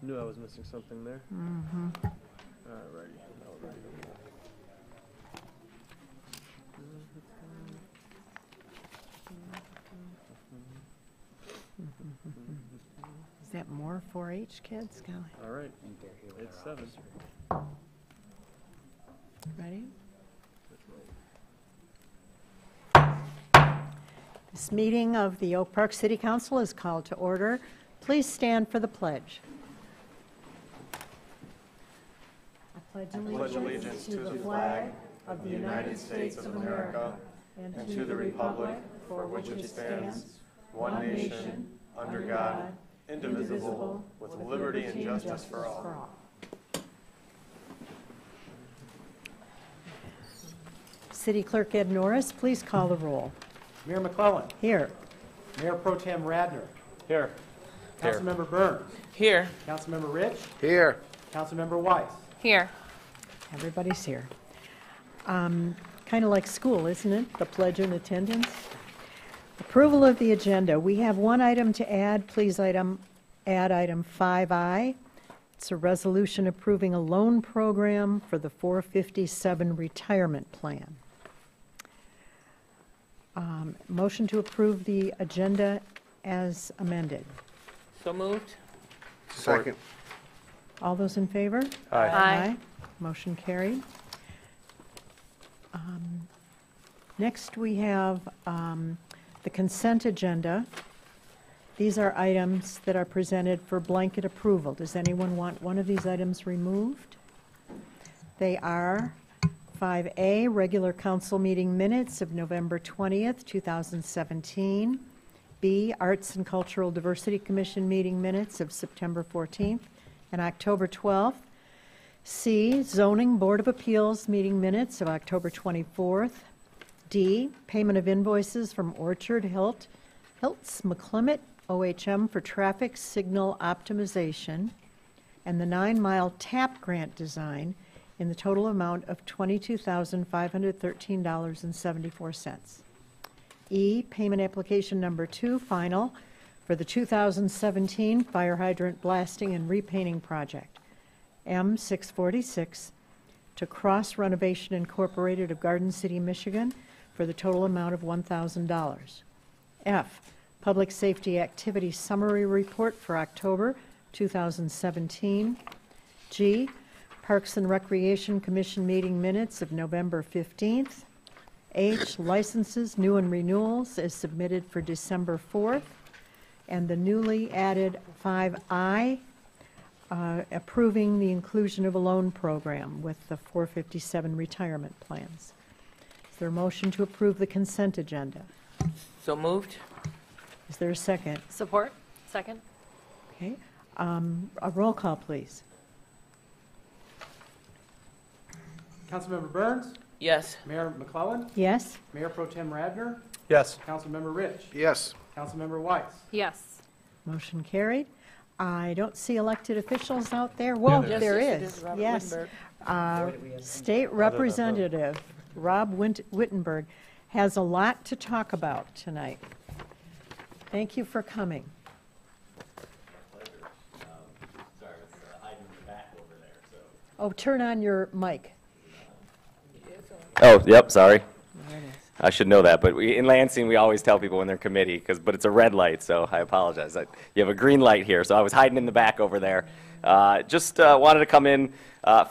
Knew I was missing something there. Mm-hmm. Alrighty. Now we're ready to roll. Is that more 4-H kids, Golly? All right. It's 7. Ready? This meeting of the Oak Park City Council is called to order. Please stand for the pledge. I pledge allegiance to the flag of the United States of America and to the republic for which it stands, one nation, under God, indivisible, with liberty and justice for all. City Clerk Ed Norris, please call the roll. Mayor McClellan. Here. Mayor Pro Tem Radner. Here. Councilmember Burns. Here. Councilmember Rich. Here. Councilmember Weiss. Here. Everybody's here. Kind of like school, isn't it? The pledge and attendance. Approval of the agenda. We have one item to add. Please add item 5I. It's a resolution approving a loan program for the 457 retirement plan. Motion to approve the agenda as amended. So moved. Second. All those in favor? Aye. Motion carried. Next, we have the consent agenda. These are items that are presented for blanket approval. Does anyone want one of these items removed? They are 5A, regular council meeting minutes of November 20th, 2017. B, Arts and Cultural Diversity Commission meeting minutes of September 14th and October 12th. C, Zoning Board of Appeals meeting minutes of October 24th. D, payment of invoices from Orchard Hiltz McClimate OHM for traffic signal optimization and the 9-mile TAP grant design in the total amount of $22,513.74. E, payment application number 2, final, for the 2017 fire hydrant blasting and repainting project, M646, to Cross Renovation Incorporated of Garden City, Michigan, for the total amount of $1,000. F, Public Safety Activity Summary Report for October 2017. G, Parks and Recreation Commission meeting minutes of November 15th. H, licenses, new and renewals, as submitted for December 4th. And the newly added 5I, approving the inclusion of a loan program with the 457 retirement plans. Is there a motion to approve the consent agenda? So moved. Is there a second? Support. Second. Okay. A roll call, please. Councilmember Burns. Yes. Mayor McClellan. Yes? Mayor Pro Tem Radner. Yes. Councilmember Rich. Yes. Councilmember Weiss. Yes. Motion carried. I don't see elected officials out there. Well, Yes, there yes, it is. Robert Yes. Wittenberg. State Representative Rob Wittenberg has a lot to talk about tonight. Thank you for coming. Sorry, I was hiding in the back over there, so. Oh, turn on your mic. Oh, yep, sorry. There it is. I should know that, but in Lansing, we always tell people when they're committee, but it's a red light, so I apologize. You have a green light here, so I was hiding in the back over there. Just wanted to come in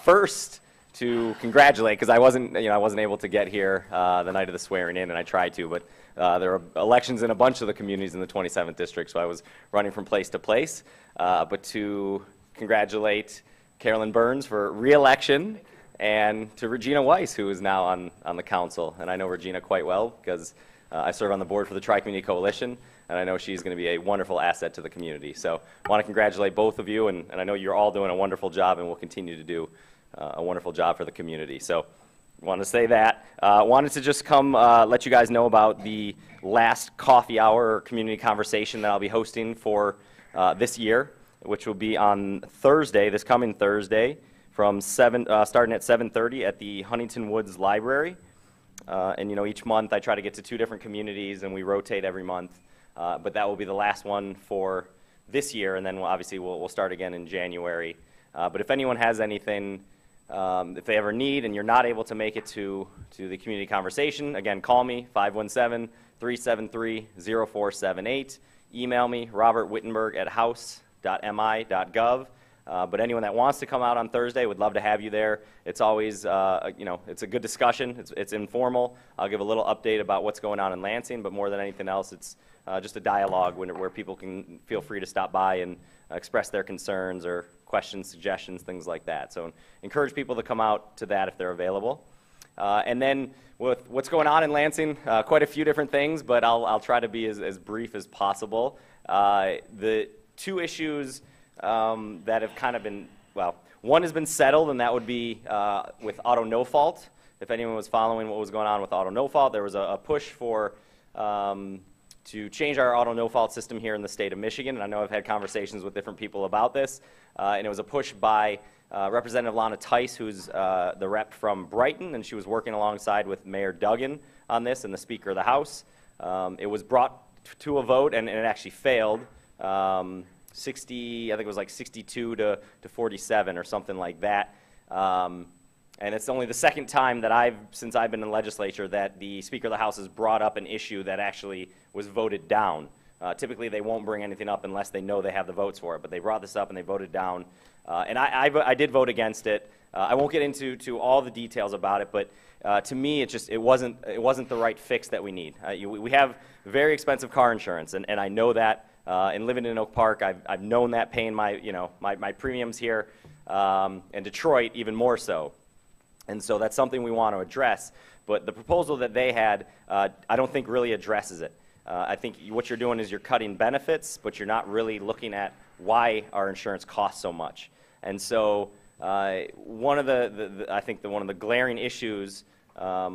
first to congratulate, because I wasn't able to get here the night of the swearing in, and I tried to, but there were elections in a bunch of the communities in the 27th district, so I was running from place to place. But to congratulate Carolyn Burns for re-election, and to Regina Weiss, who is now on the council. And I know Regina quite well because I serve on the board for the Tri-Community Coalition, and I know she's going to be a wonderful asset to the community. So I want to congratulate both of you, and I know you're all doing a wonderful job and will continue to do a wonderful job for the community. So want to say that. Wanted to just come let you guys know about the last coffee hour or community conversation that I'll be hosting for this year, which will be on Thursday, this coming Thursday, from starting at 7:30 at the Huntington Woods Library. And each month I try to get to 2 different communities, and we rotate every month. But that will be the last one for this year, and then obviously we'll start again in January. But if anyone has anything, if they ever need and you're not able to make it to the community conversation, again, call me, 517-373-0478. Email me, robertwittenberg@house.mi.gov. But anyone that wants to come out on Thursday, would love to have you there. It's always, it's a good discussion. It's informal. I'll give a little update about what's going on in Lansing, but more than anything else, it's just a dialogue where people can feel free to stop by and express their concerns or questions, suggestions, things like that. So encourage people to come out to that if they're available. And then with what's going on in Lansing, quite a few different things, but I'll try to be as brief as possible. The two issues that have kind of been, well, one has been settled, and that would be with auto no fault. If anyone was following what was going on with auto no fault, there was a push for to change our auto no fault system here in the state of Michigan, and I know I've had conversations with different people about this, and it was a push by Representative Lana Tice, who's the rep from Brighton, and she was working alongside with Mayor Duggan on this and the Speaker of the House. It was brought to a vote, and it actually failed. 60, I think it was like 62 to 47 or something like that. And it's only the second time that since I've been in the legislature, that the Speaker of the House has brought up an issue that actually was voted down. Typically, they won't bring anything up unless they know they have the votes for it, but they brought this up and they voted down. And I did vote against it. I won't get into all the details about it, but to me, it wasn't the right fix that we need. We have very expensive car insurance, and I know that. And living in Oak Park, I've known that, paying my premiums here, and Detroit even more so. And so that's something we want to address. But the proposal that they had, I don't think really addresses it. I think what you're doing is you're cutting benefits, but you're not really looking at why our insurance costs so much. And so one of I think one of the glaring issues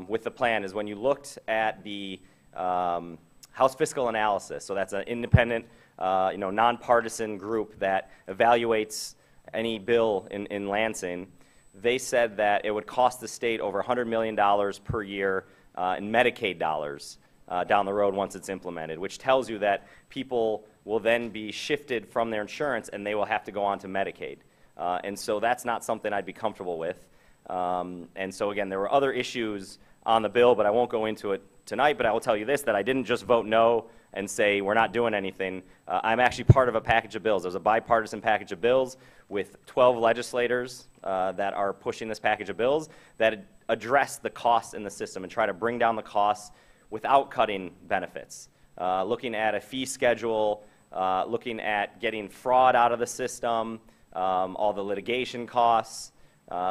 with the plan is when you looked at the House Fiscal Analysis. So that's an independent, nonpartisan group that evaluates any bill in Lansing. They said that it would cost the state over $100 million per year in Medicaid dollars down the road once it's implemented, which tells you that people will then be shifted from their insurance and they will have to go on to Medicaid. And so that's not something I'd be comfortable with. And so again, there were other issues on the bill, but I won't go into it tonight, but I will tell you this, that I didn't just vote no and say we're not doing anything. I'm actually part of a package of bills. There's a bipartisan package of bills with 12 legislators that are pushing this package of bills that address the costs in the system and try to bring down the costs without cutting benefits. Looking at a fee schedule, looking at getting fraud out of the system, all the litigation costs.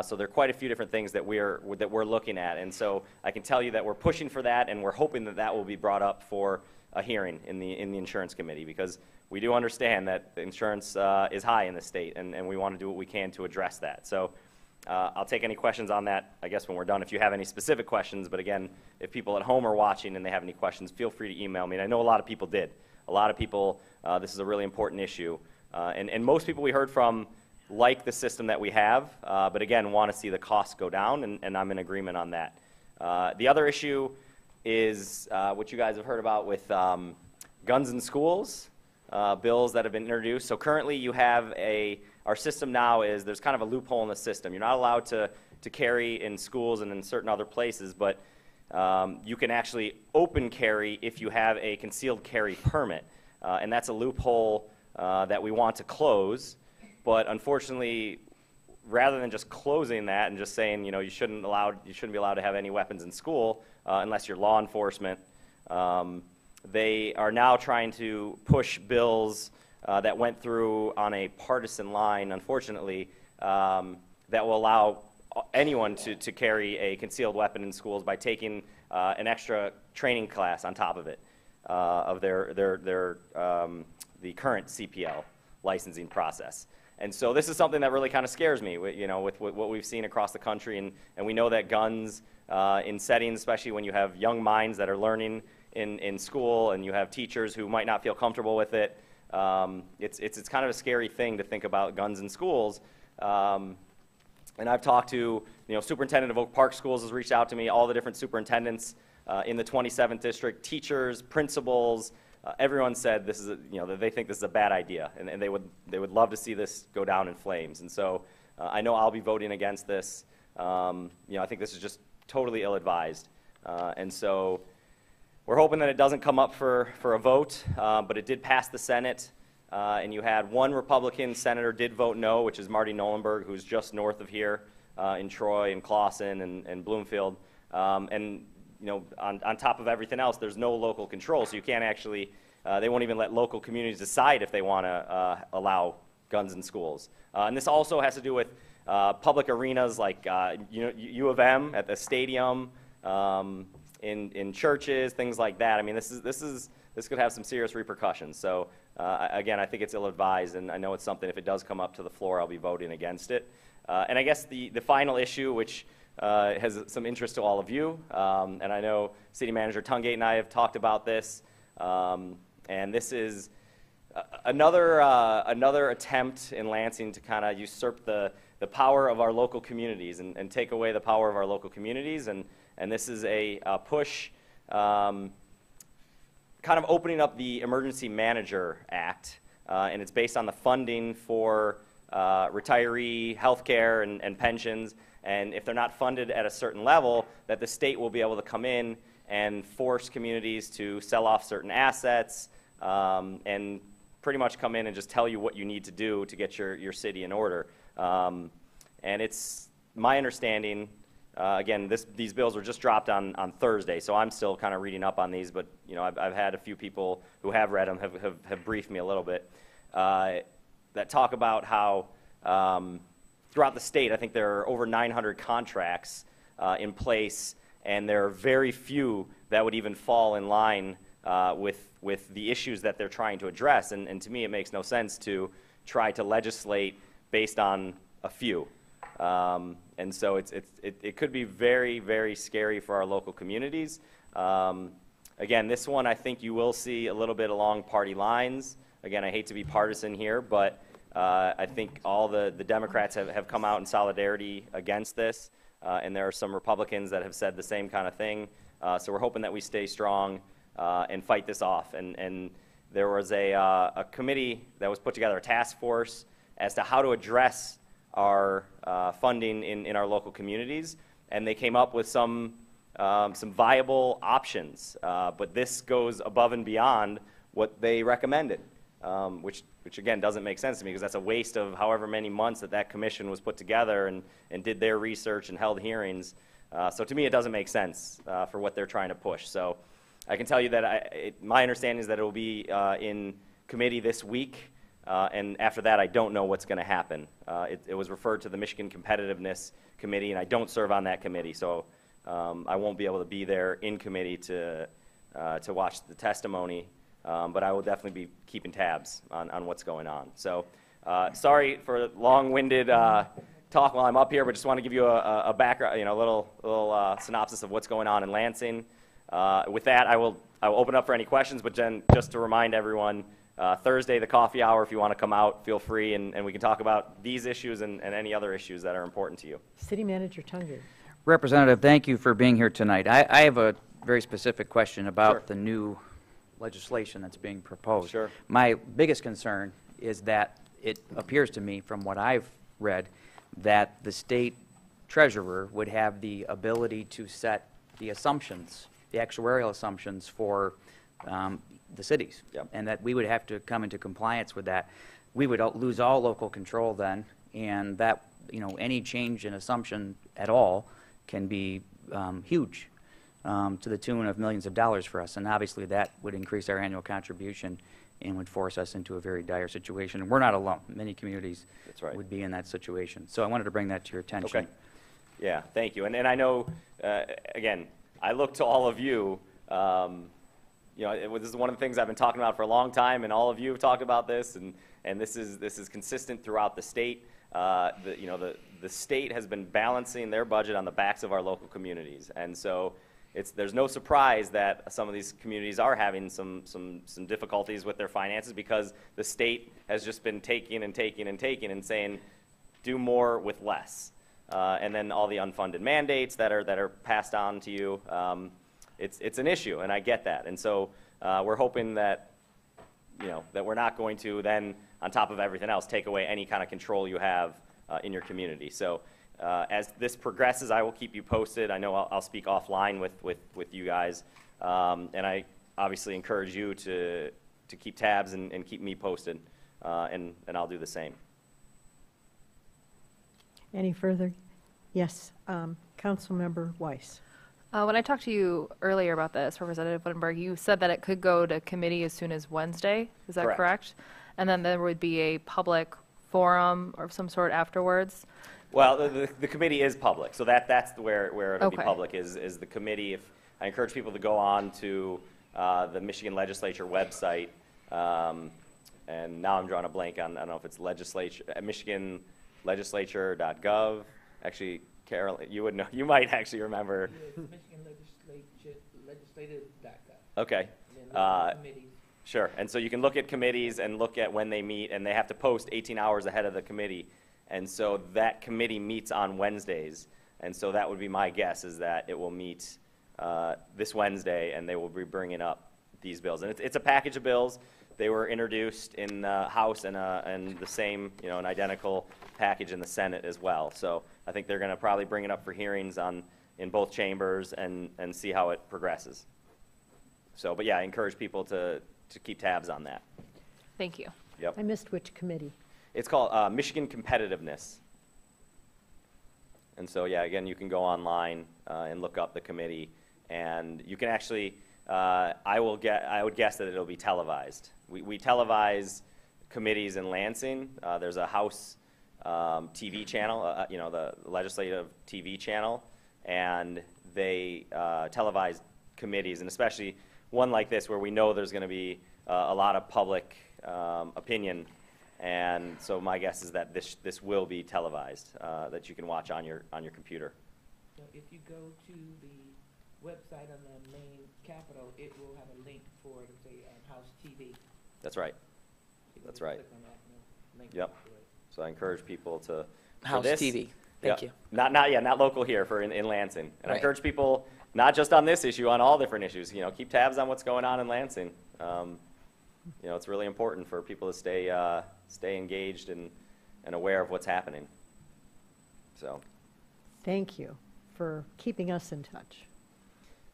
So there are quite a few different things that we're looking at, and so I can tell you that we're pushing for that, and we're hoping that that will be brought up for a hearing in the insurance committee, because we do understand that the insurance is high in the state, and we want to do what we can to address that. So I'll take any questions on that, I guess, when we're done. If you have any specific questions, but again, if people at home are watching and they have any questions, feel free to email me. And I know a lot of people did. A lot of people, this is a really important issue, and most people we heard from like the system that we have, but again, want to see the costs go down, and I'm in agreement on that. The other issue is what you guys have heard about with guns in schools, bills that have been introduced. So currently you have our system now is there's kind of a loophole in the system. You're not allowed to carry in schools and in certain other places, but you can actually open carry if you have a concealed carry permit, and that's a loophole that we want to close. But unfortunately, rather than just closing that and just saying, you shouldn't be allowed to have any weapons in school unless you're law enforcement, they are now trying to push bills that went through on a partisan line, unfortunately, that will allow anyone to carry a concealed weapon in schools by taking an extra training class on top of it, of the current CPL licensing process. And so this is something that really kind of scares me, with what we've seen across the country, and we know that guns in settings, especially when you have young minds that are learning in school, and you have teachers who might not feel comfortable with it, it's kind of a scary thing to think about guns in schools. And I've talked to, superintendent of Oak Park Schools has reached out to me, all the different superintendents in the 27th district, teachers, principals, everyone said this is that they think this is a bad idea, and they would love to see this go down in flames. And so I know I'll be voting against this. I think this is just totally ill-advised, and so we're hoping that it doesn't come up for a vote, but it did pass the Senate, and you had one Republican senator did vote no, which is Marty Nolenberg, who's just north of here in Troy and Clawson and Bloomfield. And on top of everything else, there's no local control, so you can't actually, they won't even let local communities decide if they want to allow guns in schools. And this also has to do with public arenas like U of M at the stadium, in churches, things like that. I mean, this could have some serious repercussions. So again, I think it's ill-advised, and I know it's something, if it does come up to the floor, I'll be voting against it. And I guess the final issue, which has some interest to all of you, and I know City Manager Tungate and I have talked about this, and this is another attempt in Lansing to kind of usurp the power of our local communities and take away the power of our local communities, and this is a push kind of opening up the Emergency Manager Act, and it's based on the funding for retiree health care and pensions, and if they're not funded at a certain level, that the state will be able to come in and force communities to sell off certain assets, and pretty much come in and just tell you what you need to do to get your city in order. And it's my understanding, again, these bills were just dropped on Thursday, so I'm still kind of reading up on these, but I've had a few people who have read them have briefed me a little bit, that talk about how throughout the state, I think there are over 900 contracts in place, and there are very few that would even fall in line with the issues that they're trying to address. And to me, it makes no sense to try to legislate based on a few. And so it could be very, very scary for our local communities. Again, this one I think you will see a little bit along party lines. Again, I hate to be partisan here, but I think all the Democrats have come out in solidarity against this, and there are some Republicans that have said the same kind of thing. So we're hoping that we stay strong and fight this off. And there was a committee that was put together, a task force, as to how to address our funding in our local communities, and they came up with some viable options. But this goes above and beyond what they recommended, which again doesn't make sense to me, because that's a waste of however many months that commission was put together and did their research and held hearings. So to me, it doesn't make sense for what they're trying to push. So I can tell you that my understanding is that it will be in committee this week, and after that, I don't know what's going to happen. It was referred to the Michigan Competitiveness Committee, and I don't serve on that committee, so I won't be able to be there in committee to watch the testimony. But I will definitely be keeping tabs on what's going on. So sorry for long-winded talk while I'm up here, but just want to give you a background, a little synopsis of what's going on in Lansing. With that, I will open up for any questions, but then just to remind everyone, Thursday, the coffee hour, if you want to come out, feel free, and we can talk about these issues and any other issues that are important to you. City Manager Tungate. Representative, thank you for being here tonight. I have a very specific question about Sure. the new legislation that's being proposed. Sure. My biggest concern is that it appears to me, from what I've read, that the state treasurer would have the ability to set the assumptions, the actuarial assumptions for the cities. Yep. And that we would have to come into compliance with that. We would lose all local control then, and that, any change in assumption at all can be huge. To the tune of millions of dollars for us, and obviously that would increase our annual contribution and would force us into a very dire situation. And we're not alone. Many communities That's right. would be in that situation. So I wanted to bring that to your attention. Okay. Yeah, thank you. And I know, again, I look to all of you. This is one of the things I've been talking about for a long time, and all of you have talked about this, and this is consistent throughout the state. The state has been balancing their budget on the backs of our local communities, and so there's no surprise that some of these communities are having some difficulties with their finances, because the state has just been taking and taking and taking and saying, do more with less. And then all the unfunded mandates that are passed on to you, it's an issue, and I get that. And so we're hoping that that we're not going to then, on top of everything else, take away any kind of control you have in your community. So as this progresses, I will keep you posted. I know I'll speak offline with you guys. And I obviously encourage you to keep tabs and keep me posted, and I'll do the same. Any further? Yes, Councilmember Weiss. When I talked to you earlier about this, Representative Wittenberg, you said that it could go to committee as soon as Wednesday. Is that Correct. correct? And then there would be a public forum of some sort afterwards? Well, the committee is public, so that's where it'll be Okay. public, is the committee. If I encourage people to go on to the Michigan Legislature website, and now I'm drawing a blank on, I don't know if it's michiganlegislature.gov. Actually, Carol, you would know, you might actually remember. Michigan legislative.gov. Okay. Committees. Sure, and so you can look at committees and look at when they meet, and they have to post 18 hours ahead of the committee. And so that committee meets on Wednesdays, and so that would be my guess, is that it will meet this Wednesday, and they will be bringing up these bills. And it's a package of bills. They were introduced in the House and the same, an identical package in the Senate as well. So I think they're going to probably bring it up for hearings in both chambers and see how it progresses. So, but yeah, I encourage people to keep tabs on that. Thank you. Yep. I missed which committee. It's called Michigan Competitiveness. And so, yeah, again, you can go online and look up the committee, and you can actually, I would guess that it'll be televised. We televise committees in Lansing. There's a House TV channel, the legislative TV channel, and they televise committees, and especially one like this where we know there's going to be a lot of public opinion. And so my guess is that this will be televised, that you can watch on your computer. So if you go to the website on the main Capitol, it will have a link for, say, House TV. That's right. You can That's just right. click on that and it'll link Yep. to it. So I encourage people to for House this- TV. Thank Yeah. you. Not local here in Lansing. And I Right. encourage people not just on this issue, on all different issues. Keep tabs on what's going on in Lansing. It's really important for people to stay engaged and aware of what's happening. So, Thank you for keeping us in touch.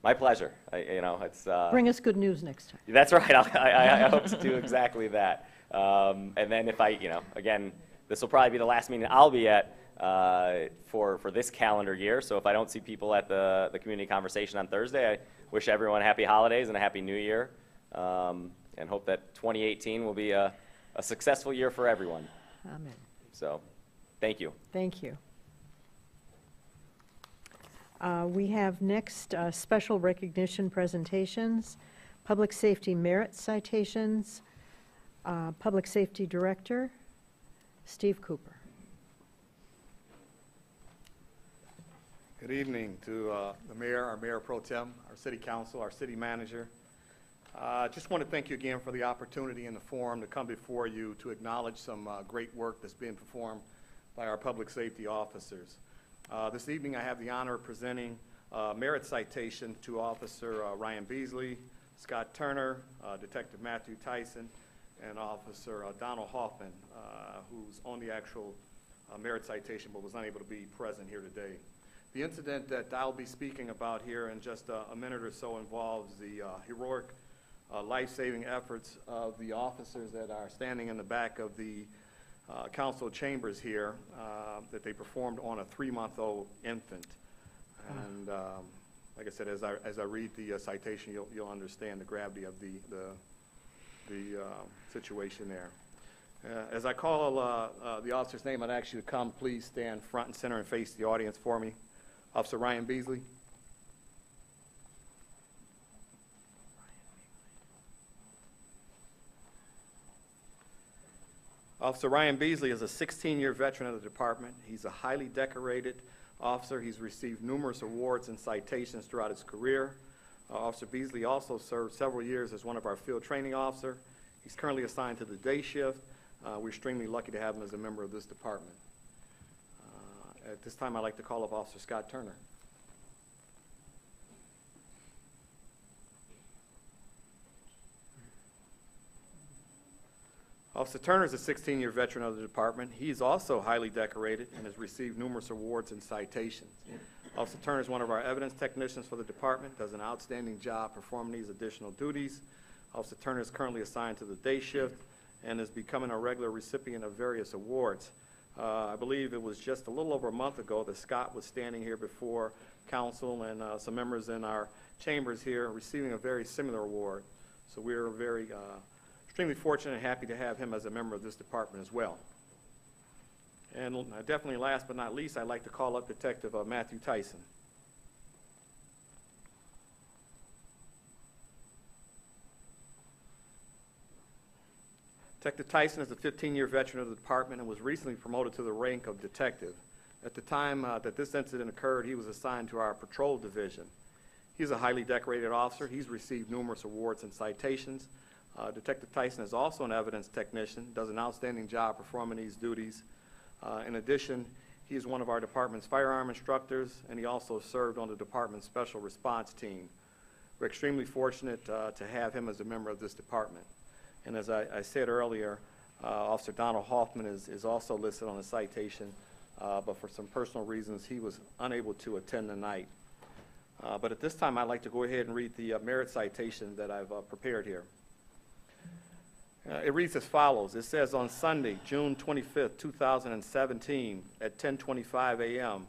my pleasure. It's Bring us good news next time. That's right. I hope to do exactly that. And then if again, this will probably be the last meeting I'll be at for this calendar year. So if I don't see people at the community conversation on Thursday, I wish everyone happy holidays and a happy new year, and hope that 2018 will be a successful year for everyone. Amen. So, thank you. Thank you. We have next special recognition presentations, public safety merit citations, Public Safety Director, Steve Cooper. Good evening to the mayor, our mayor pro tem, our city council, our city manager. Just want to thank you again for the opportunity and the forum to come before you to acknowledge some great work that's being performed by our public safety officers. This evening I have the honor of presenting merit citation to Officer Ryan Beasley, Scott Turner, Detective Matthew Tyson, and Officer Donald Hoffman, who's on the actual merit citation but was unable to be present here today. The incident that I'll be speaking about here in just a minute or so involves the heroic life-saving efforts of the officers that are standing in the back of the council chambers here that they performed on a 3-month-old infant. And like I said, as I read the citation, you'll understand the gravity of the situation there. As I call the officer's name, I'd ask you to come, please stand front and center and face the audience for me. Officer Ryan Beasley. Officer Ryan Beasley is a 16-year veteran of the department. He's a highly decorated officer. He's received numerous awards and citations throughout his career. Officer Beasley also served several years as one of our field training officers. He's currently assigned to the day shift. We're extremely lucky to have him as a member of this department. At this time, I'd like to call up Officer Scott Turner. Officer Turner is a 16-year veteran of the department. He's also highly decorated and has received numerous awards and citations. Officer Turner is one of our evidence technicians for the department, does an outstanding job performing these additional duties. Officer Turner is currently assigned to the day shift and is becoming a regular recipient of various awards. I believe it was just a little over a month ago that Scott was standing here before council and some members in our chambers here receiving a very similar award. So we're very extremely fortunate and happy to have him as a member of this department as well. And definitely last but not least, I'd like to call up Detective Matthew Tyson. Detective Tyson is a 15-year veteran of the department and was recently promoted to the rank of detective. At the time that this incident occurred, he was assigned to our patrol division. He's a highly decorated officer. He's received numerous awards and citations. Detective Tyson is also an evidence technician, does an outstanding job performing these duties. In addition, he is one of our department's firearm instructors, and he also served on the department's special response team. We're extremely fortunate to have him as a member of this department. And as I said earlier, Officer Donald Hoffman is also listed on the citation, but for some personal reasons, he was unable to attend tonight. But at this time, I'd like to go ahead and read the merit citation that I've prepared here. It reads as follows. It says, on Sunday, June 25th, 2017, at 10:25 a.m.,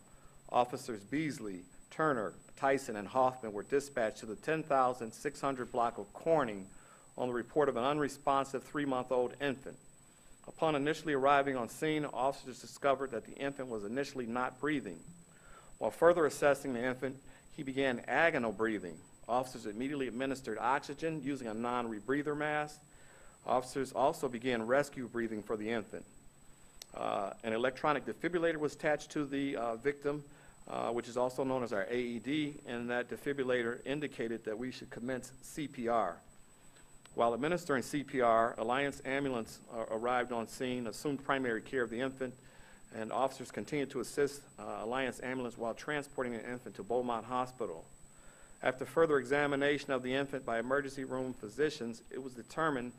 Officers Beasley, Turner, Tyson, and Hoffman were dispatched to the 10,600 block of Corning on the report of an unresponsive 3-month-old infant. Upon initially arriving on scene, officers discovered that the infant was initially not breathing. While further assessing the infant, he began agonal breathing. Officers immediately administered oxygen using a non-rebreather mask. Officers also began rescue breathing for the infant. An electronic defibrillator was attached to the victim, which is also known as our AED, and that defibrillator indicated that we should commence CPR. While administering CPR, Alliance Ambulance arrived on scene, assumed primary care of the infant, and officers continued to assist Alliance Ambulance while transporting the infant to Beaumont Hospital. After further examination of the infant by emergency room physicians, it was determined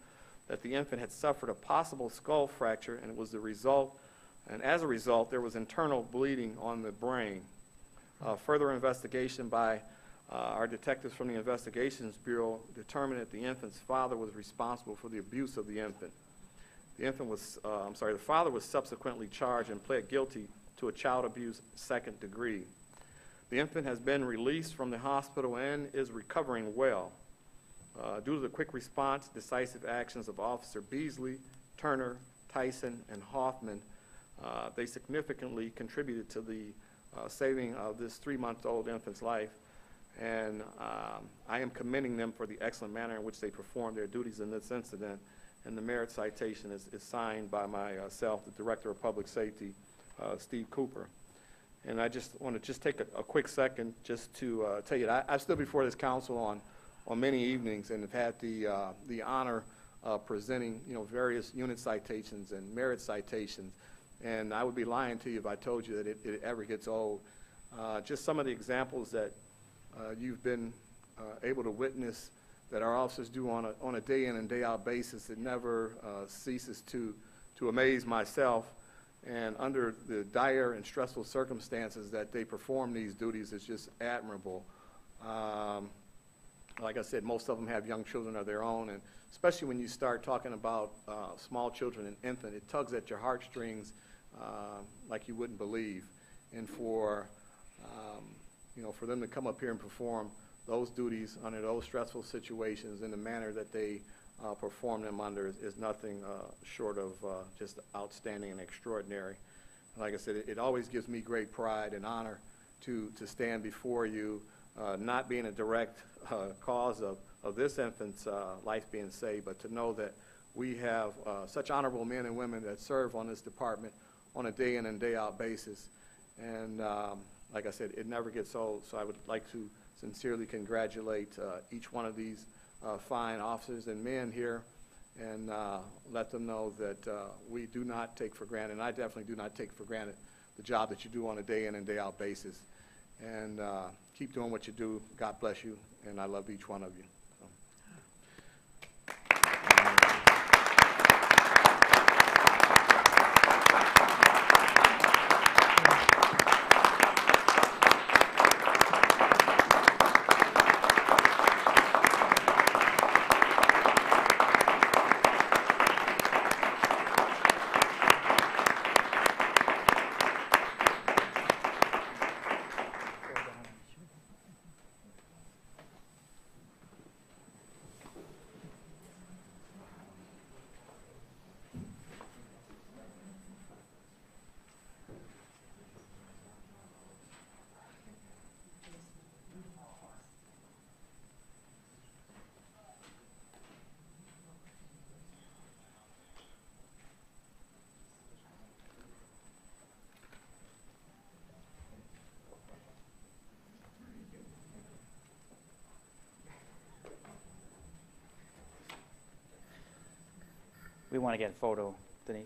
that the infant had suffered a possible skull fracture, and as a result, there was internal bleeding on the brain. Further investigation by our detectives from the Investigations Bureau determined that the infant's father was responsible for the abuse of the infant. The father was subsequently charged and pled guilty to a child abuse 2nd degree. The infant has been released from the hospital and is recovering well. Due to the quick response, decisive actions of Officer Beasley, Turner, Tyson, and Hoffman, they significantly contributed to the saving of this 3-month-old infant's life. And I am commending them for the excellent manner in which they performed their duties in this incident. And the merit citation is signed by myself, the Director of Public Safety, Steve Cooper. And I just want to take a quick second just to tell you that I've stood before this council on many evenings and have had the honor of presenting various unit citations and merit citations. And I would be lying to you if I told you that it ever gets old. Just some of the examples that you've been able to witness that our officers do on a day in and day out basis, it never ceases to amaze myself. And under the dire and stressful circumstances that they perform these duties is just admirable. Like I said, most of them have young children of their own, and especially when you start talking about small children and infant, it tugs at your heartstrings like you wouldn't believe. And for them to come up here and perform those duties under those stressful situations in the manner that they perform them under is nothing short of just outstanding and extraordinary. And like I said, it always gives me great pride and honor to stand before you, not being a direct cause of this infant's life being saved, but to know that we have such honorable men and women that serve on this department on a day in and day out basis. And like I said, it never gets old, so I would like to sincerely congratulate each one of these fine officers and men here, and let them know that we do not take for granted, and I definitely do not take for granted the job that you do on a day in and day out basis. And keep doing what you do. God bless you, and I love each one of you. So. We want to get a photo, Denise.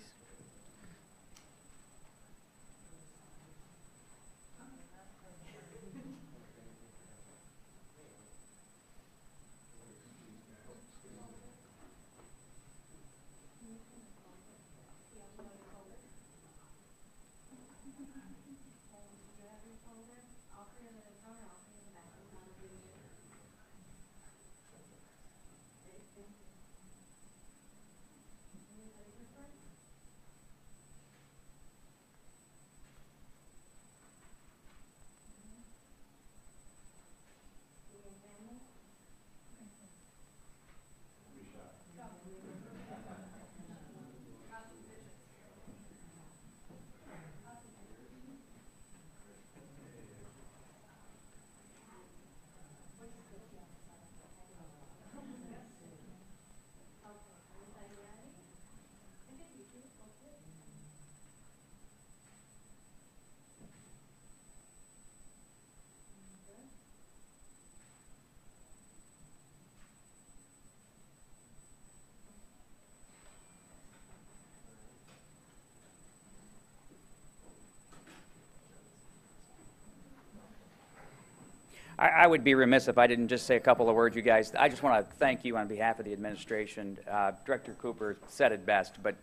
I would be remiss if I didn't just say a couple of words, you guys. I just want to thank you on behalf of the administration. Director Cooper said it best, but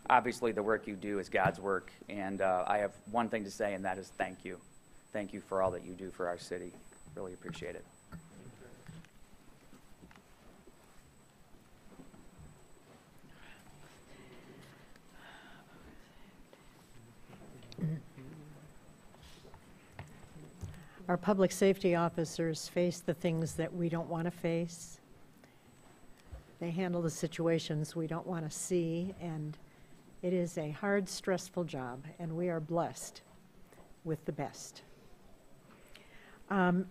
obviously the work you do is God's work, and I have one thing to say, and that is thank you. Thank you for all that you do for our city. Really appreciate it. Our public safety officers face the things that we don't want to face. They handle the situations we don't want to see, and it is a hard, stressful job, and we are blessed with the best.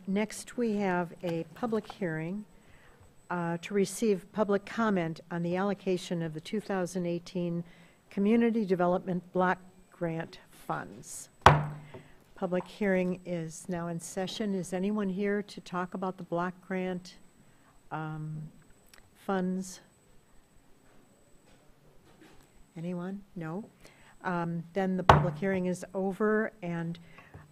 Next, we have a public hearing to receive public comment on the allocation of the 2018 Community Development Block Grant Funds. Public hearing is now in session. Is anyone here to talk about the block grant funds? Anyone? No? Then the public hearing is over, and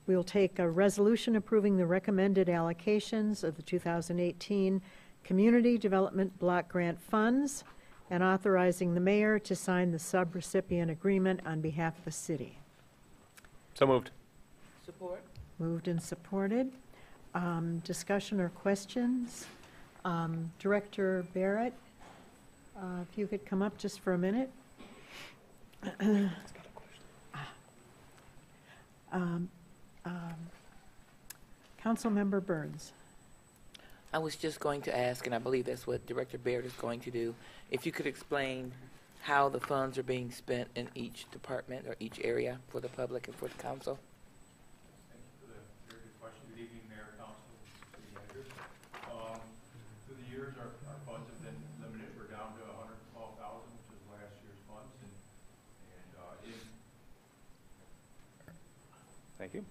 we'll take a resolution approving the recommended allocations of the 2018 Community Development Block Grant Funds and authorizing the mayor to sign the subrecipient agreement on behalf of the city. So moved. Support? Moved and supported. Discussion or questions? Director Barrett, if you could come up just for a minute. Councilmember Burns. I was just going to ask, and I believe that's what Director Baird is going to do, if you could explain how the funds are being spent in each department or each area for the public and for the council. Thank you for the very good question. Good evening, Mayor, Council, City Managers. Through the years, our funds have been limited. We're down to $112,000, which is last year's funds, Thank you.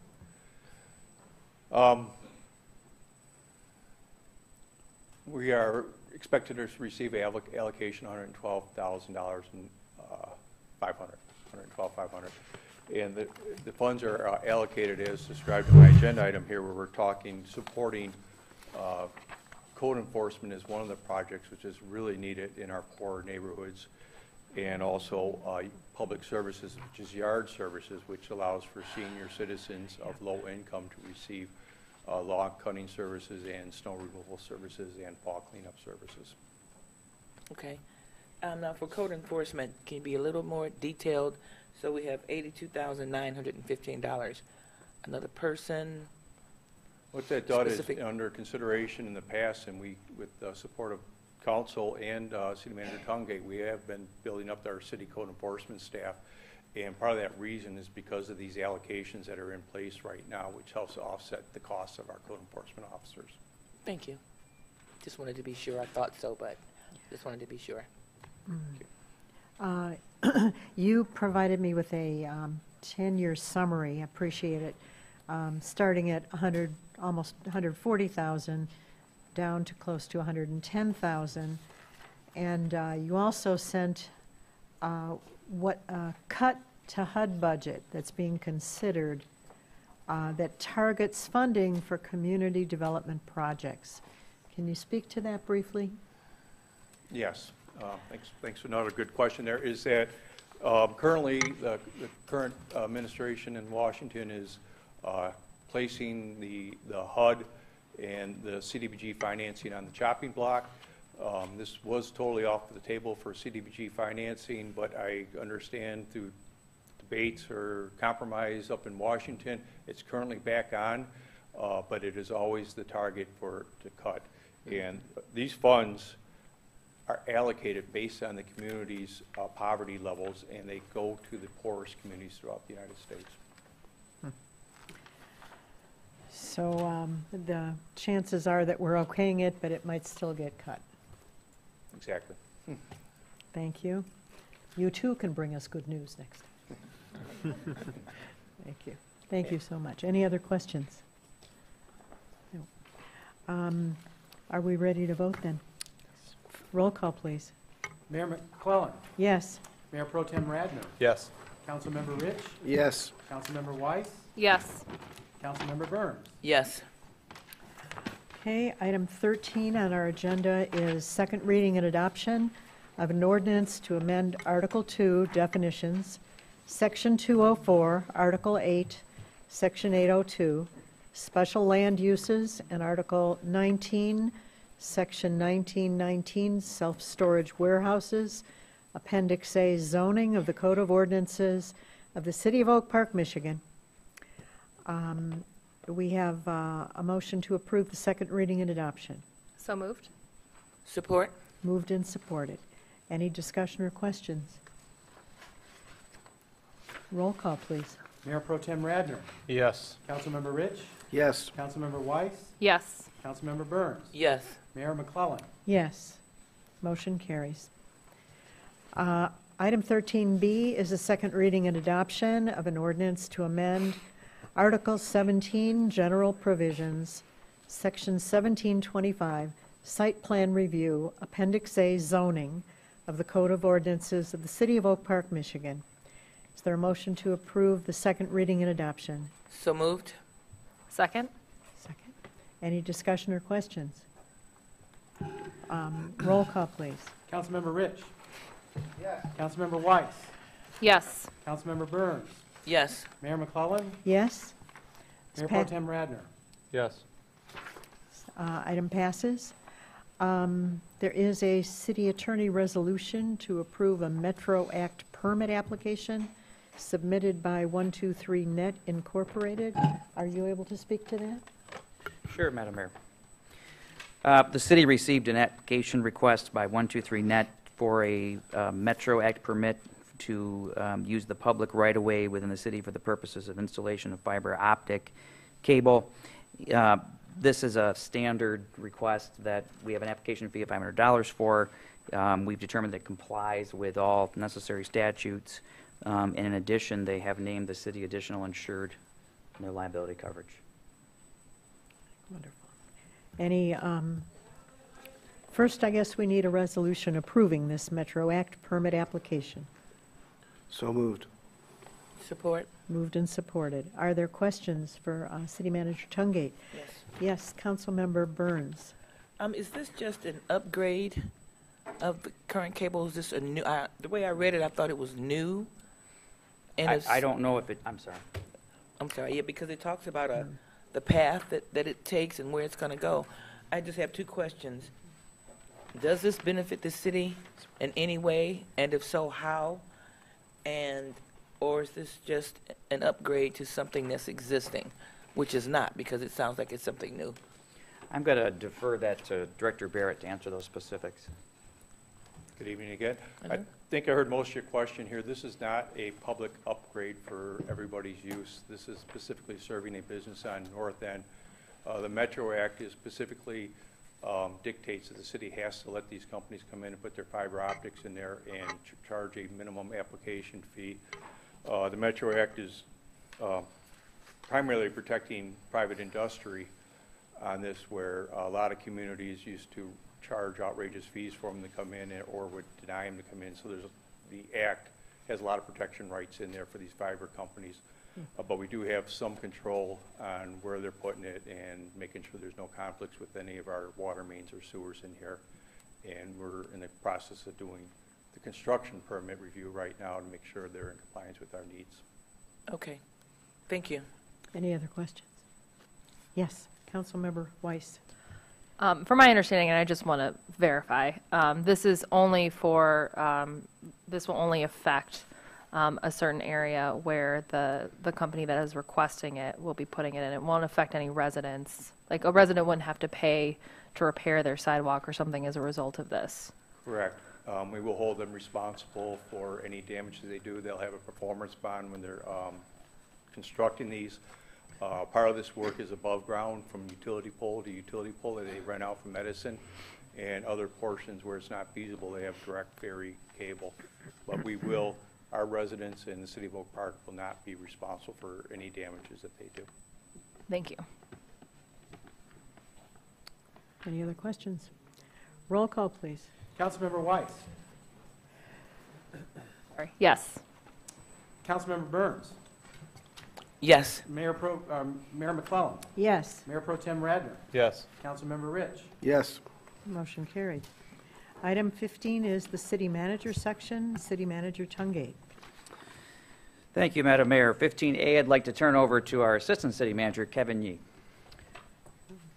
We are expected to receive an allocation $112,500, $112,500. And the funds are allocated as described in my agenda item here, where we're talking, supporting code enforcement is one of the projects which is really needed in our poor neighborhoods, and also public services, which is yard services, which allows for senior citizens of low income to receive lawn cutting services and snow removal services and fall cleanup services. Okay. Now for code enforcement, can you be a little more detailed? So we have $82,915. Another person? What that does Specific. is under consideration in the past, and we, with the support of council and City Manager Tungate, we have been building up our city code enforcement staff. And part of that reason is because of these allocations that are in place right now, which helps to offset the costs of our code enforcement officers. Thank you. Just wanted to be sure. I thought so, but just wanted to be sure. You provided me with a 10-year summary. I appreciate it. Starting at almost 140,000, down to close to 110,000. And you also sent what cut to HUD budget that's being considered that targets funding for community development projects. Can you speak to that briefly? Yes, thanks for another good question there. Is that currently the current administration in Washington is placing the HUD and the CDBG financing on the chopping block. This was totally off the table for CDBG financing, but I understand through debates or compromise up in Washington, it's currently back on, but it is always the target to cut. And these funds are allocated based on the community's poverty levels, and they go to the poorest communities throughout the United States. So the chances are that we're okaying it, but it might still get cut. Exactly. Thank you. You too can bring us good news next time. Thank you. Thank you so much. Any other questions? No. Are we ready to vote then? Roll call, please. Mayor McClellan. Yes. Mayor Pro Tem Radner. Yes. Councilmember Rich. Yes. Councilmember Weiss. Yes. Councilmember Burns. Yes. Okay, item 13 on our agenda is second reading and adoption of an ordinance to amend Article 2 definitions, Section 204, Article 8, Section 802, special land uses, and Article 19, Section 1919, self-storage warehouses, Appendix A zoning of the Code of Ordinances of the City of Oak Park, Michigan. We have a motion to approve the second reading and adoption. So moved? Support? Moved and supported. Any discussion or questions? Roll call, please. Mayor Pro Tem Radner. Yes. Councilmember Rich. Yes. Councilmember Weiss. Yes. Councilmember Burns. Yes. Mayor McClellan. Yes. Motion carries. Item 13B is a second reading and adoption of an ordinance to amend Article 17, General Provisions, Section 1725, Site Plan Review, Appendix A zoning of the Code of Ordinances of the City of Oak Park, Michigan. Is there a motion to approve the second reading and adoption? So moved? Second? Second. Any discussion or questions? Roll call, please. Councilmember Rich. Yes. Councilmember Weiss. Yes. Councilmember Burns. Yes. Mayor McClellan. Yes? Mayor Pro Tem Radner. Yes. Item passes. There is a city attorney resolution to approve a Metro Act permit application submitted by 123 Net Incorporated. Are you able to speak to that? Sure, Madam Mayor. The city received an application request by 123 Net for a Metro Act permit to use the public right-of-way within the city for the purposes of installation of fiber optic cable. This is a standard request that we have an application fee of $500 for. We've determined that it complies with all necessary statutes. And in addition, they have named the city additional insured in their liability coverage. Wonderful. Any, first, I guess we need a resolution approving this Metro Act permit application. So moved. Support? Moved and supported. Are there questions for City Manager Tungate? Yes. Yes, Councilmember Burns. Is this just an upgrade of the current cable? Is this a new, the way I read it, I thought it was new. And I don't know if it, I'm sorry. I'm sorry, yeah, because it talks about the path that it takes and where it's going to go. I just have two questions. Does this benefit the city in any way? And if so, how? Or is this just an upgrade to something that's existing, which is not, because it sounds like it's something new? I'm going to defer that to Director Barrett to answer those specifics. Good evening again. I think I heard most of your question here. This is not a public upgrade for everybody's use. This is specifically serving a business on North End. The Metro Act is specifically dictates that the city has to let these companies come in and put their fiber optics in there and charge a minimum application fee. The Metro Act is primarily protecting private industry on this, where a lot of communities used to charge outrageous fees for them to come in or would deny them to come in. So there's the act has a lot of protection rights in there for these fiber companies. But we do have some control on where they're putting it and making sure there's no conflicts with any of our water mains or sewers in here. And we're in the process of doing the construction permit review right now to make sure they're in compliance with our needs. Okay, thank you. Any other questions? Yes, Councilmember Weiss. From my understanding, and I just want to verify, this is only for, this will only affect a certain area where the company that is requesting it will be putting it in. It won't affect any residents. Like, a resident wouldn't have to pay to repair their sidewalk or something as a result of this. Correct. We will hold them responsible for any damage that they do. They'll have a performance bond when they're constructing these. Part of this work is above ground from utility pole to utility pole that they rent out from Edison, and other portions where it's not feasible, they have direct ferry cable. But we will, our residents in the city of Oak Park will not be responsible for any damages that they do. Thank you. Any other questions? Roll call, please. Councilmember Weiss. Sorry. Yes. Councilmember Burns. Yes. Mayor McClellan. Yes, Mayor Pro Tem Radner. Yes. Councilmember Rich. Yes. motion carried. Item 15 is the city manager section. City Manager Tungate. Thank you, Madam Mayor. 15A, I'd like to turn over to our Assistant City Manager, Kevin Yee.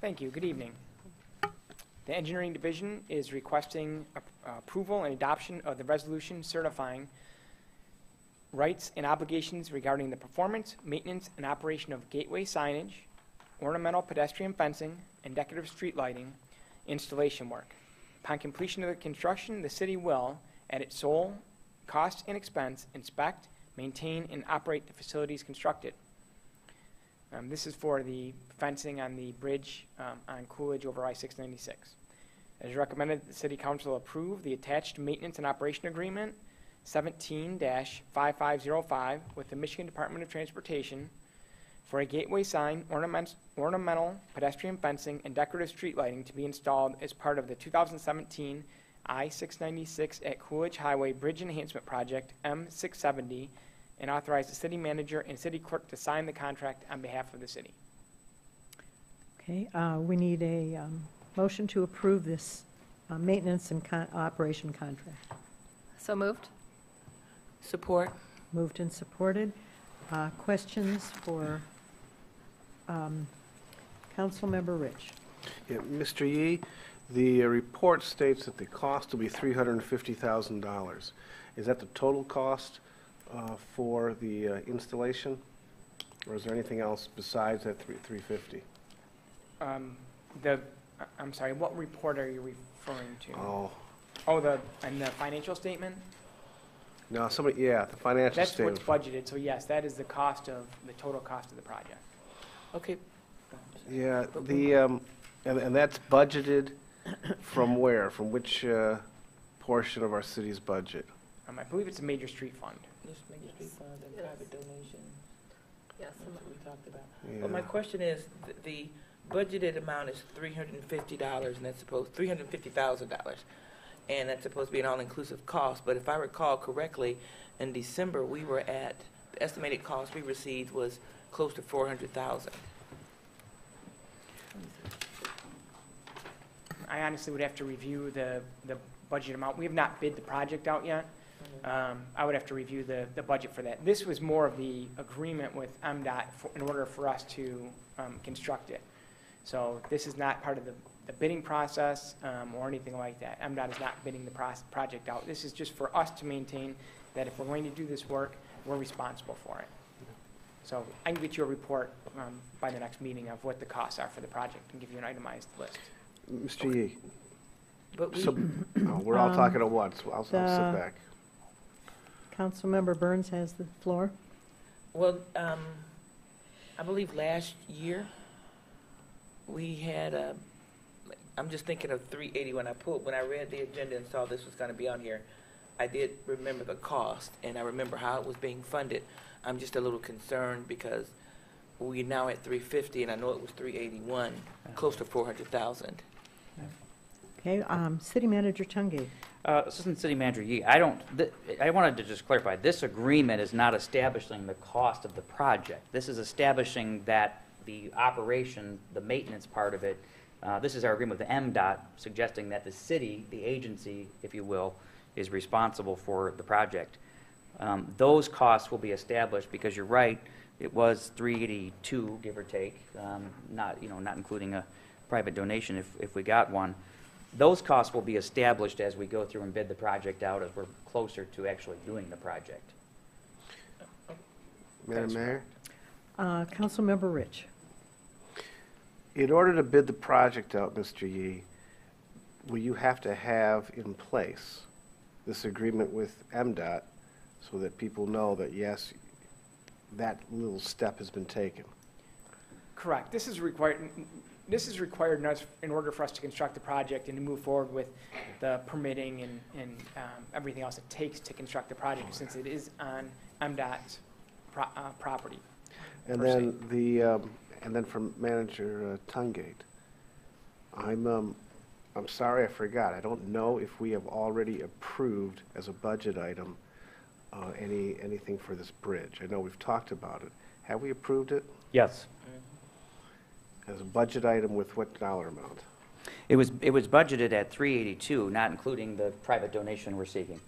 Thank you. Good evening. The Engineering Division is requesting approval and adoption of the resolution certifying rights and obligations regarding the performance, maintenance, and operation of gateway signage, ornamental pedestrian fencing, and decorative street lighting installation work. Upon completion of the construction, the city will, at its sole cost and expense, inspect, maintain, and operate the facilities constructed. This is for the fencing on the bridge on Coolidge over I-696. It is recommended that the City Council approve the attached maintenance and operation agreement 17-5505 with the Michigan Department of Transportation for a gateway sign, ornamental pedestrian fencing, and decorative street lighting to be installed as part of the 2017 I-696 at Coolidge Highway Bridge Enhancement Project M670, and authorize the city manager and city clerk to sign the contract on behalf of the city. Okay, we need a motion to approve this maintenance and operation contract. So moved? Support. Moved and supported. Questions for Councilmember Rich? Yeah, Mr. Yee, the report states that the cost will be $350,000. Is that the total cost for the installation? Or is there anything else besides that $350,000? I'm sorry, what report are you referring to? Oh, Oh, and the financial statement? no, somebody, yeah, the financial That's statement. what's budgeted, so yes, that is the cost of, the total cost of the project. Okay. Yeah, and that's budgeted from where? From which portion of our city's budget? I believe it's a major street fund. Just make it street funds and private donation. Yes. That's what we talked about. Yeah. Well, my question is, the budgeted amount is $350, and that's supposed, $350,000. And that's supposed to be an all-inclusive cost, but if I recall correctly, in December, we were at, the estimated cost we received was close to $400,000. I honestly would have to review the budget amount. We have not bid the project out yet. I would have to review the budget for that. This was more of the agreement with MDOT in order for us to construct it. So this is not part of the bidding process or anything like that. MDOT is not bidding the project out. This is just for us to maintain that if we're going to do this work, we're responsible for it. So I can get you a report by the next meeting of what the costs are for the project and give you an itemized list. Mr. Yee, But we, so, we're all talking at once. I'll sit back. Councilmember Burns has the floor. well, I believe last year, we had I'm just thinking of 380 when I read the agenda and saw this was going to be on here. I did remember the cost, and I remember how it was being funded. I'm just a little concerned because we're now at 350, and I know it was 381, close to 400,000. Okay, City Manager Tungate. Assistant City Manager Yee, I wanted to just clarify, this agreement is not establishing the cost of the project. This is establishing that the operation, the maintenance part of it, this is our agreement with MDOT, suggesting that the city, the agency, if you will, is responsible for the project. Those costs will be established, because you're right, it was 382, give or take, not including a private donation if we got one. Those costs will be established as we go through and bid the project out, as we're closer to actually doing the project. Madam Mayor? Councilmember Rich. In order to bid the project out, Mr. Yee, will you have to have in place this agreement with MDOT so that people know that, yes, that little step has been taken? Correct. This is required in us in order for us to construct the project and to move forward with the permitting and everything else it takes to construct the project, since it is on MDOT's property. And per se. then and then from Manager Tungate, I'm sorry, I forgot. I don't know if we have already approved as a budget item anything for this bridge. I know we've talked about it. Have we approved it Yes. as a budget item with what dollar amount? It was budgeted at 382, not including the private donation we're seeking.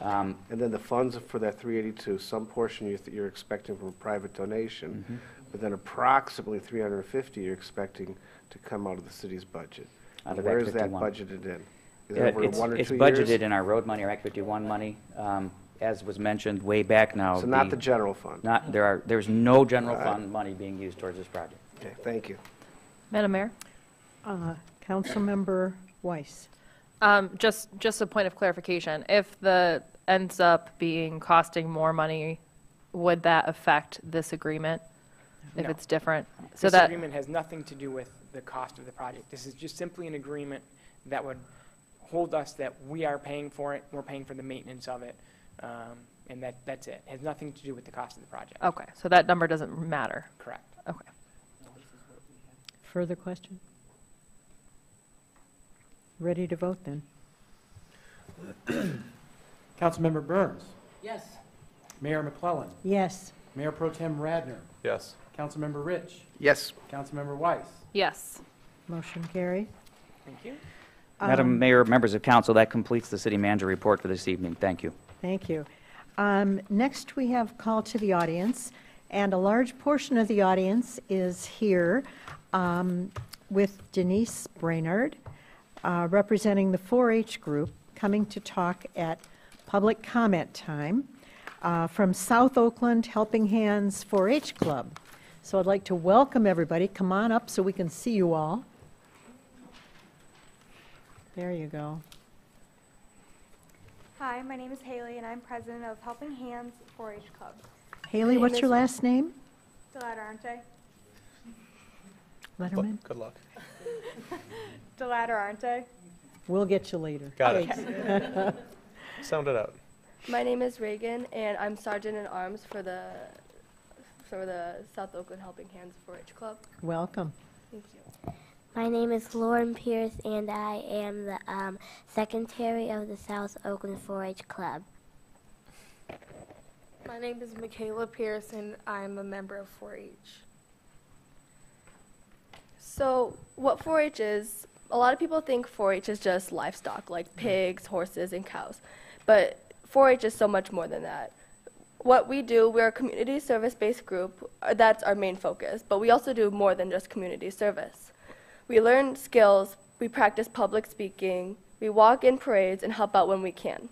And then the funds for that 382, some portion you're expecting from a private donation, but then approximately 350 you're expecting to come out of the city's budget. Out of Where Act is that 51. budgeted in? Is it over 1 or 2 years? It's budgeted in our road money, or Act 51 money, as was mentioned way back now. So not the general fund? There's no general All right. fund money being used towards this project. Okay, thank you. Madam Mayor? Councilmember Weiss. Just a point of clarification. If the ends up being costing more money, would that affect this agreement if No. it's different? So This that, agreement has nothing to do with the cost of the project. This is just simply an agreement that would hold us that we are paying for it, we're paying for the maintenance of it, and that's it. It has nothing to do with the cost of the project. okay, so that number doesn't matter. Correct. Okay. Further question? Ready to vote then? Councilmember Burns. Yes. Mayor McClellan. Yes. Mayor Pro Tem Radner. Yes. Councilmember Rich. Yes. Councilmember Weiss. Yes. Motion carried. Thank you. Madam Mayor, members of council, that completes the city manager report for this evening. Thank you. Thank you. Next, we have call to the audience, and a large portion of the audience is here with Denise Brainerd, representing the 4-H group, coming to talk at public comment time from South Oakland Helping Hands 4-H Club. So I'd like to welcome everybody. Come on up so we can see you all. There you go. Hi, my name is Haley, and I'm president of Helping Hands 4-H Club. Haley, what's your last name? Delatter, aren't I? Letterman? Good luck. Delatter, aren't I? We'll get you later. Got it. Sound it out. My name is Reagan, and I'm Sergeant in Arms for the South Oakland Helping Hands 4-H Club. Welcome. Thank you. My name is Lauren Pierce, and I am the secretary of the South Oakland 4-H Club. My name is Michaela Pierce, and I'm a member of 4-H. So, what 4-H is, a lot of people think 4-H is just livestock, like pigs, horses, and cows. But 4-H is so much more than that. What we do, we're a community service-based group. That's our main focus. But we also do more than just community service. We learn skills, we practice public speaking, we walk in parades, and help out when we can.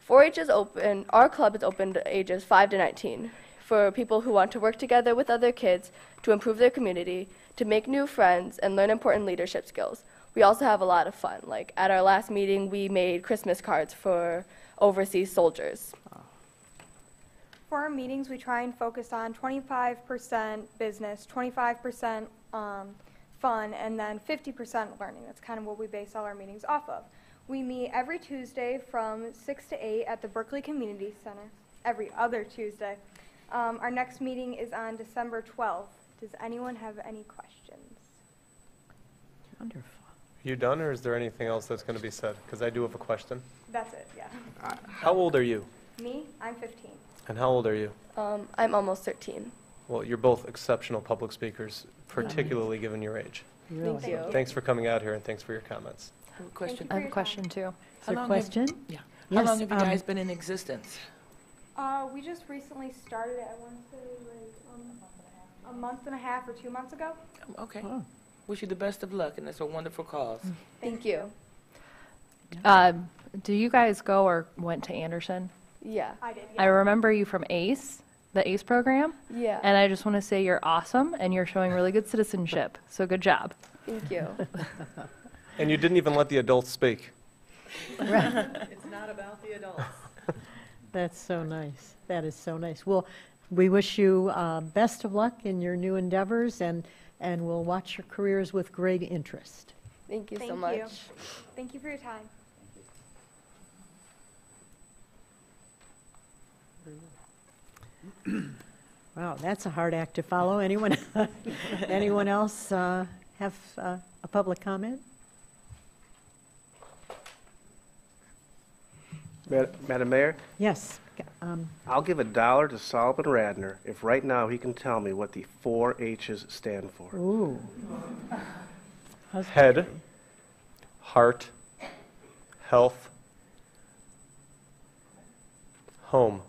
4-H is open, our club is open to ages 5 to 19 for people who want to work together with other kids to improve their community, to make new friends, and learn important leadership skills. We also have a lot of fun. Like at our last meeting, we made Christmas cards for overseas soldiers. For our meetings, we try and focus on 25% business, 25% fun, and then 50% learning. That's kind of what we base all our meetings off of. We meet every Tuesday from 6 to 8 at the Berkeley Community Center, every other Tuesday. Our next meeting is on December 12th. Does anyone have any questions? Wonderful. You done, or is there anything else that's going to be said? Because I do have a question. That's it, yeah. How old are you? Me, I'm 15. And how old are you? I'm almost 13. Well, you're both exceptional public speakers, particularly given your age. Really. Thank you. Thanks for coming out here, and thanks for your comments. I have a question. I have a question too. Is there a How long question? Yeah. How Yes, long have you guys been in existence? We just recently started it, I want to say, a month and a half or 2 months ago. Okay. Oh. Wish you the best of luck, and it's a wonderful cause. Thank you. Do you guys go or went to Anderson? Yeah. I did, I yeah. remember you from ACE, the ACE program, Yeah. and I just want to say you're awesome and you're showing really good citizenship. So good job. Thank you. And you didn't even let the adults speak. It's not about the adults. That's so nice. That is so nice. Well, we wish you best of luck in your new endeavors, and we'll watch your careers with great interest. Thank you so Thank much. you. Thank you for your time. Wow, that's a hard act to follow. Anyone else have a public comment? Madam Mayor, Yes. I'll give $1 to Solomon Radner if right now he can tell me what the 4 H's stand for. Ooh. Head, heart, health, home,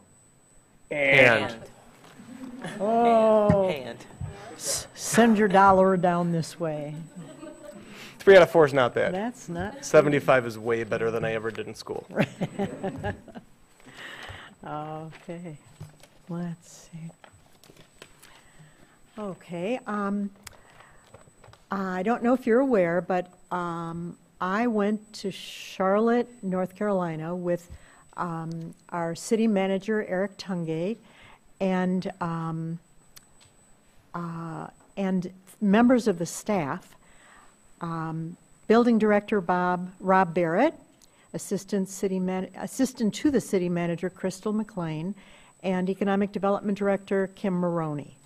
and. Oh, And send your dollar down this way. 3 out of 4 is not bad. That's not. 75 is way better than I ever did in school. Okay, let's see. Okay, I don't know if you're aware, but I went to Charlotte, North Carolina with our city manager, Eric Tungate, and members of the staff, Building Director Rob Barrett, Assistant to the City Manager Crystal McLean, and Economic Development Director Kim Maroney.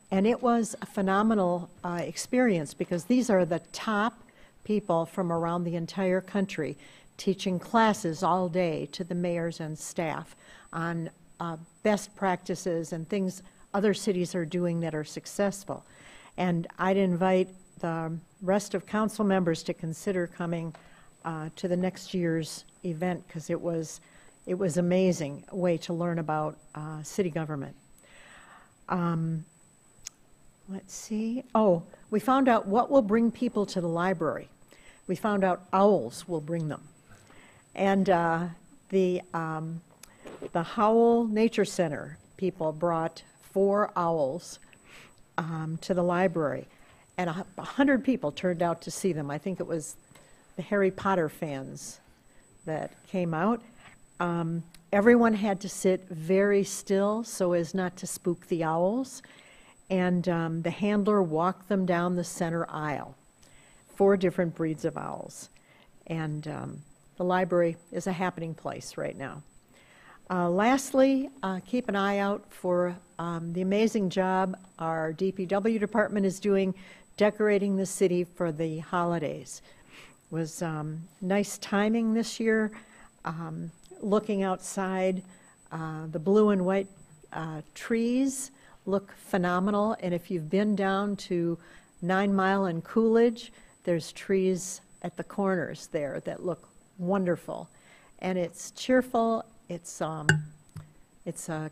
And it was a phenomenal experience because these are the top people from around the entire country teaching classes all day to the mayors and staff on best practices and things other cities are doing that are successful. And I'd invite the rest of council members to consider coming to the next year's event because it was amazing way to learn about city government. Let's see. Oh, we found out what will bring people to the library. We found out owls will bring them. And the Howell Nature Center people brought 4 owls to the library. And 100 people turned out to see them. I think it was the Harry Potter fans that came out. Everyone had to sit very still so as not to spook the owls. And the handler walked them down the center aisle. 4 different breeds of owls. And the library is a happening place right now. Lastly, keep an eye out for the amazing job our DPW department is doing decorating the city for the holidays. It was nice timing this year, looking outside. The blue and white trees look phenomenal, and if you've been down to 9 Mile and Coolidge, there's trees at the corners there that look wonderful. And it's cheerful, it's a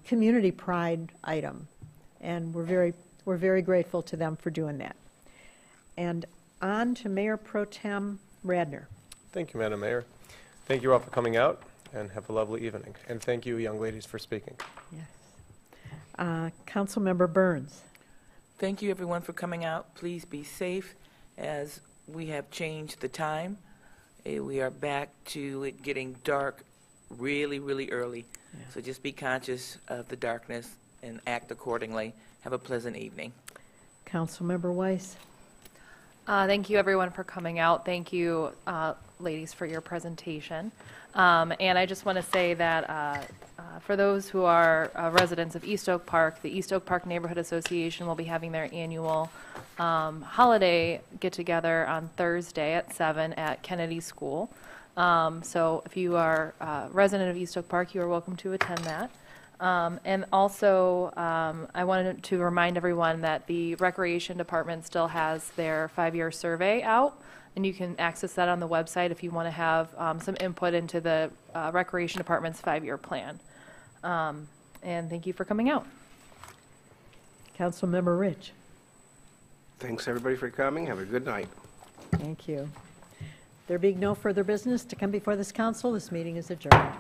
community pride item, and we're very grateful to them for doing that. And on to Mayor Pro Tem Radner. Thank you, Madam Mayor. Thank you all for coming out, and have a lovely evening. And thank you, young ladies, for speaking. Yes. Councilmember Burns. thank you, everyone, for coming out. Please be safe as we have changed the time. We are back to it getting dark really, really early. Yeah. So just be conscious of the darkness and act accordingly. Have a pleasant evening. Councilmember Weiss. Thank you, everyone, for coming out. Thank you, ladies, for your presentation. And I just want to say that for those who are residents of East Oak Park, the East Oak Park Neighborhood Association will be having their annual holiday get-together on Thursday at 7 at Kennedy School. So if you are a resident of East Oak Park, you are welcome to attend that. And also, I wanted to remind everyone that the Recreation Department still has their 5-year survey out, and you can access that on the website if you want to have some input into the Recreation Department's 5-year plan. And thank you for coming out. Councilmember Rich. Thanks, everybody, for coming. Have a good night. Thank you. There being no further business to come before this council, this meeting is adjourned.